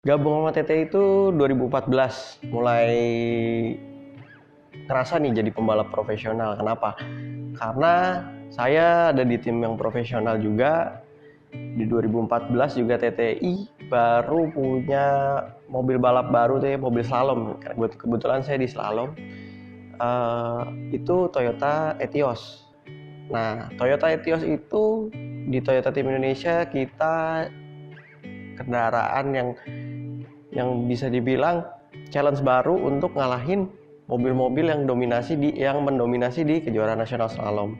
Gabung sama TTI itu 2014, mulai ngerasa nih jadi pembalap profesional. Kenapa? Karena saya ada di tim yang profesional juga. Di 2014 juga TTI baru punya mobil balap baru tuh ya, mobil slalom. Kebetulan saya di slalom. Itu Toyota Etios. Nah, Toyota Etios itu di Toyota Tim Indonesia kita kendaraan yang bisa dibilang challenge baru untuk ngalahin mobil-mobil yang mendominasi di kejuaraan nasional slalom.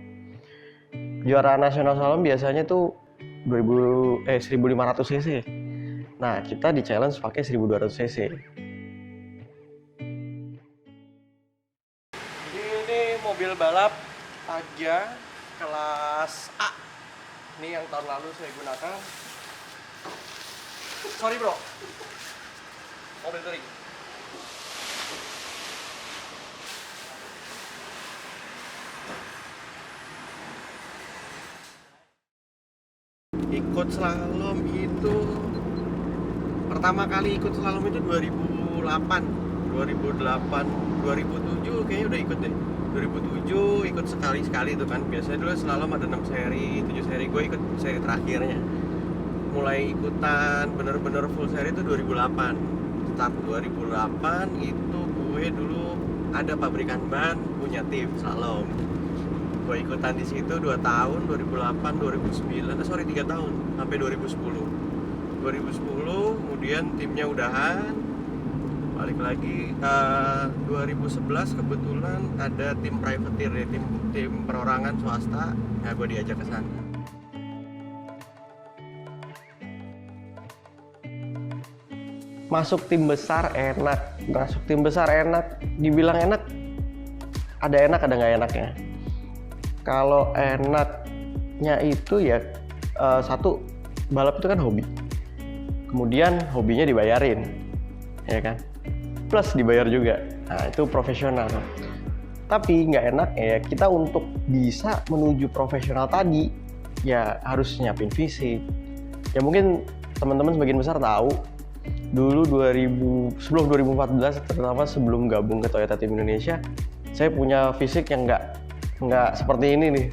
Kejuaraan nasional slalom biasanya tuh 1500 cc. Nah, kita di challenge pakai 1200 cc. Ini mobil balap Tagya kelas A. Ini yang tahun lalu saya gunakan. Sorry bro, mobil touring. Ikut slalom itu pertama kali ikut slalom itu 2008, 2007 kayaknya udah ikut deh. 2007 ikut sekali-sekali itu kan. Biasanya dulu slalom ada 6 seri, 7 seri. Gue ikut seri terakhirnya. Mulai ikutan bener-bener full seri itu 2008. Start 2008 itu gue dulu ada pabrikan ban punya tim slalom. Gue ikutan di situ 2 tahun, 2008, 2009, 3 tahun sampai 2010. 2010 kemudian timnya udahan, balik lagi 2011 kebetulan ada tim privateer ya, tim perorangan swasta. Nah, gue diajak ke sana. Masuk tim besar enak, dibilang enak, ada nggak enaknya. Kalau enaknya itu ya satu, balap itu kan hobi, kemudian hobinya dibayarin, ya kan, plus dibayar juga. Nah, itu profesional. Tapi nggak enak ya, kita untuk bisa menuju profesional tadi ya harus nyiapin fisik. Ya mungkin teman-teman sebagian besar tahu, dulu sebelum 2014, terutama sebelum gabung ke Toyota Tim Indonesia, saya punya fisik yang nggak seperti ini nih,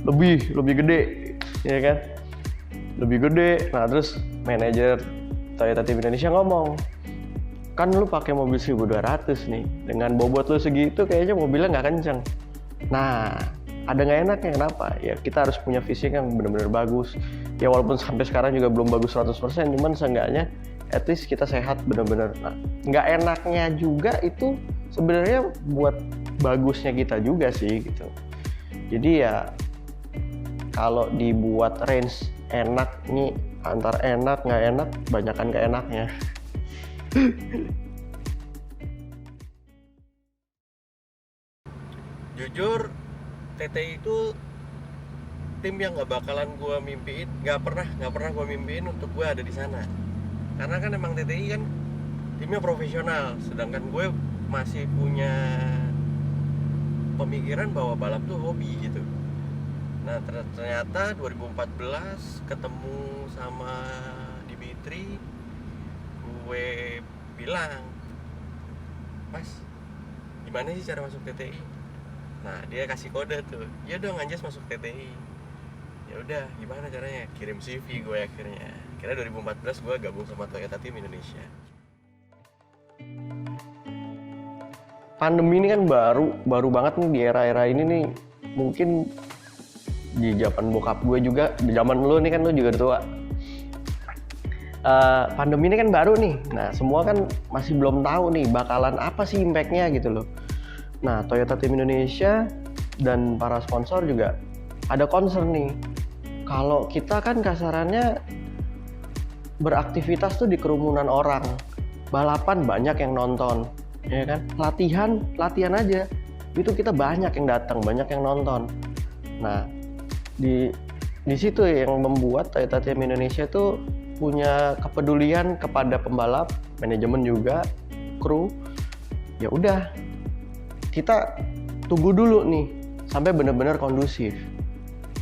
lebih gede, ya kan, lebih gede. Nah, terus manajer Toyota Tim Indonesia ngomong, kan lu pakai mobil 1200 nih, dengan bobot lu segitu kayaknya mobilnya nggak kenceng. Nah, ada nggak enaknya. Kenapa? Ya kita harus punya fisik yang benar-benar bagus. Ya walaupun sampai sekarang juga belum bagus 100%, cuman seenggaknya at least kita sehat benar-benar. Nah, nggak enaknya juga itu sebenarnya buat bagusnya kita juga sih gitu. Jadi ya kalau dibuat range enak nih, antara enak nggak enak, banyakan nggak enaknya. Jujur, TTI itu tim yang nggak bakalan gue mimpiin, nggak pernah gue mimpiin untuk gue ada di sana. Karena kan emang TTI kan timnya profesional, sedangkan gue masih punya pemikiran bahwa balap tuh hobi gitu. Nah, ternyata 2014 ketemu sama Dimitri, gue bilang, "Mas, gimana sih cara masuk TTI?" Nah, dia kasih kode tuh, "Ya dong, Anjas masuk TTI." Ya udah, gimana caranya? Kirim CV gue akhirnya. Kira 2014 gue gabung sama Toyota Tim Indonesia. Pandemi ini kan baru banget nih di era-era ini nih. Mungkin di zaman bokap gue juga, di zaman lu nih kan, lu juga tua. Pandemi ini kan baru nih. Nah, semua kan masih belum tahu nih bakalan apa sih impact-nya gitu loh. Nah, Toyota Tim Indonesia dan para sponsor juga ada concern nih. Kalau kita kan kasarannya beraktivitas tuh di kerumunan orang, balapan banyak yang nonton, ya kan, latihan aja itu kita banyak yang datang, banyak yang nonton. Nah, di situ yang membuat Toyota Tim Indonesia tuh punya kepedulian kepada pembalap, manajemen juga, kru. Ya udah, kita tunggu dulu nih sampai benar-benar kondusif.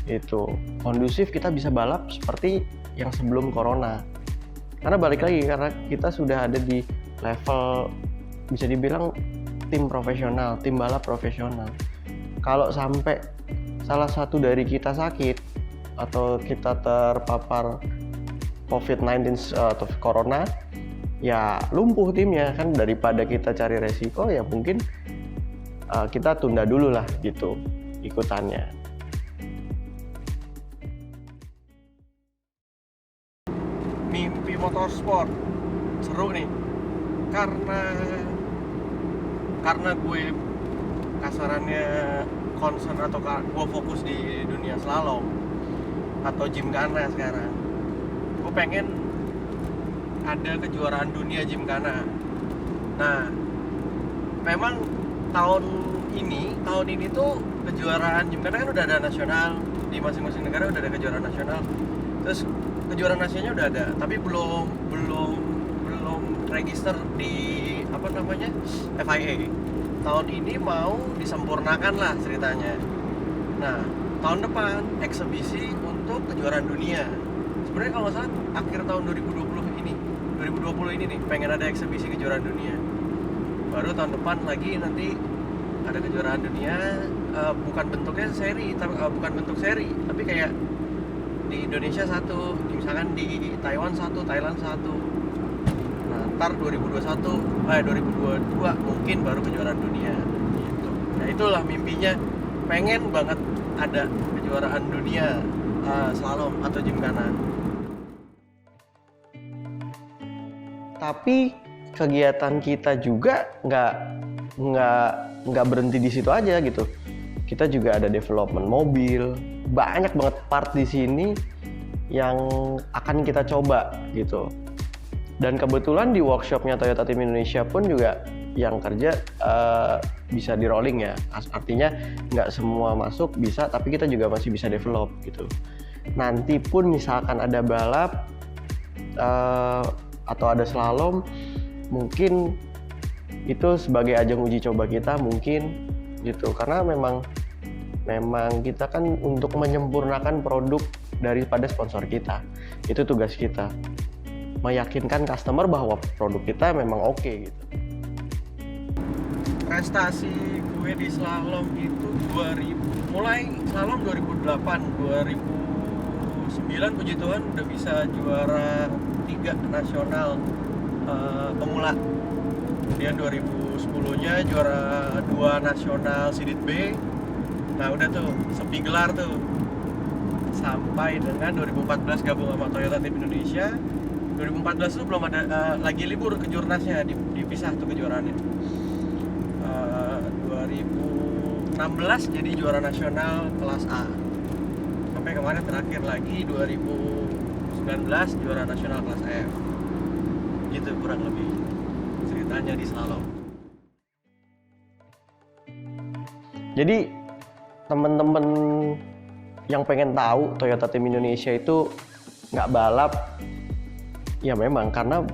Itu kondusif kita bisa balap seperti yang sebelum corona. Karena balik lagi, karena kita sudah ada di level bisa dibilang tim profesional, tim balap profesional. Kalau sampai salah satu dari kita sakit atau kita terpapar COVID-19 atau corona, ya lumpuh timnya kan. Daripada kita cari resiko, ya mungkin kita tunda dulu lah gitu ikutannya. Mimpi motorsport seru nih, karena gue kasarannya concern atau gue fokus di dunia slalom atau gymkhana sekarang. Gue pengen ada kejuaraan dunia gymkhana. Nah, memang tahun ini tuh kejuaraan gymkhana kan udah ada nasional, di masing-masing negara udah ada kejuaraan nasional. Terus kejuaraan nasionalnya udah ada, tapi belum register di FIA. Tahun ini mau disempurnakan lah ceritanya. Nah, tahun depan eksebisi untuk kejuaraan dunia. Sebenarnya kalau nggak salah akhir tahun 2020 ini nih pengen ada eksebisi kejuaraan dunia. Baru tahun depan lagi nanti ada kejuaraan dunia, bukan bentuk seri, tapi kayak di Indonesia satu, misalkan di Taiwan satu, Thailand satu. Nah, ntar 2022 mungkin baru kejuaraan dunia gitu. Nah, itulah mimpinya, pengen banget ada kejuaraan dunia slalom atau gymkhana. Tapi kegiatan kita juga nggak berhenti di situ aja gitu. Kita juga ada development mobil, banyak banget part di sini yang akan kita coba gitu. Dan kebetulan di workshopnya Toyota Team Indonesia pun juga yang kerja bisa di rolling ya. Artinya nggak semua masuk bisa, tapi kita juga masih bisa develop gitu. Nanti pun misalkan ada balap atau ada slalom, mungkin itu sebagai ajang uji coba kita mungkin gitu. Karena memang kita kan untuk menyempurnakan produk daripada sponsor kita. Itu tugas kita, meyakinkan customer bahwa produk kita memang oke gitu. Prestasi gue di slalom itu mulai slalom 2008, 2009 puji Tuhan udah bisa juara 3 nasional pemula. Kemudian 2010-nya juara 2 nasional Sidit B. Nah, udah tuh sepi gelar tuh. Sampai dengan 2014 gabung sama Toyota Team Indonesia. 2014 tuh belum ada lagi libur kejurnasnya, dipisah tuh kejuaraannya. 2016 jadi juara nasional kelas A. Sampai kemarin terakhir lagi 2019 juara nasional kelas F. Gitu kurang lebih ceritanya di slalom. Jadi temen-temen yang pengen tahu Toyota Team Indonesia itu nggak balap, ya memang karena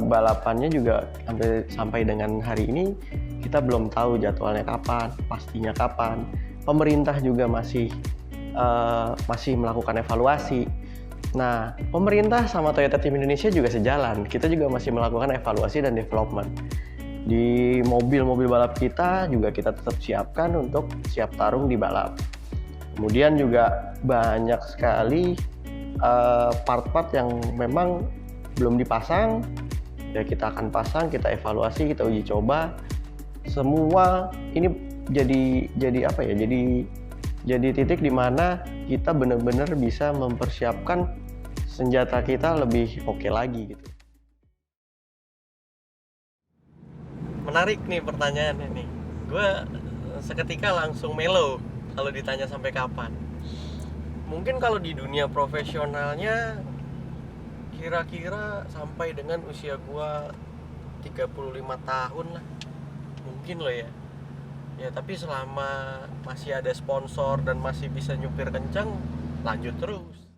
balapannya juga sampai dengan hari ini kita belum tahu jadwalnya kapan, pastinya kapan. Pemerintah juga masih melakukan evaluasi. Nah, pemerintah sama Toyota Team Indonesia juga sejalan. Kita juga masih melakukan evaluasi dan development. Di mobil-mobil balap kita juga kita tetap siapkan untuk siap tarung di balap. Kemudian juga banyak sekali part-part yang memang belum dipasang, ya kita akan pasang, kita evaluasi, kita uji coba. Semua ini jadi titik di mana kita benar-benar bisa mempersiapkan senjata kita lebih oke lagi gitu. Menarik nih pertanyaannya nih. Gue seketika langsung melo kalau ditanya sampai kapan. Mungkin kalau di dunia profesionalnya kira-kira sampai dengan usia gua 35 tahun lah. Mungkin loh ya. Ya tapi selama masih ada sponsor dan masih bisa nyupir kencang, lanjut terus.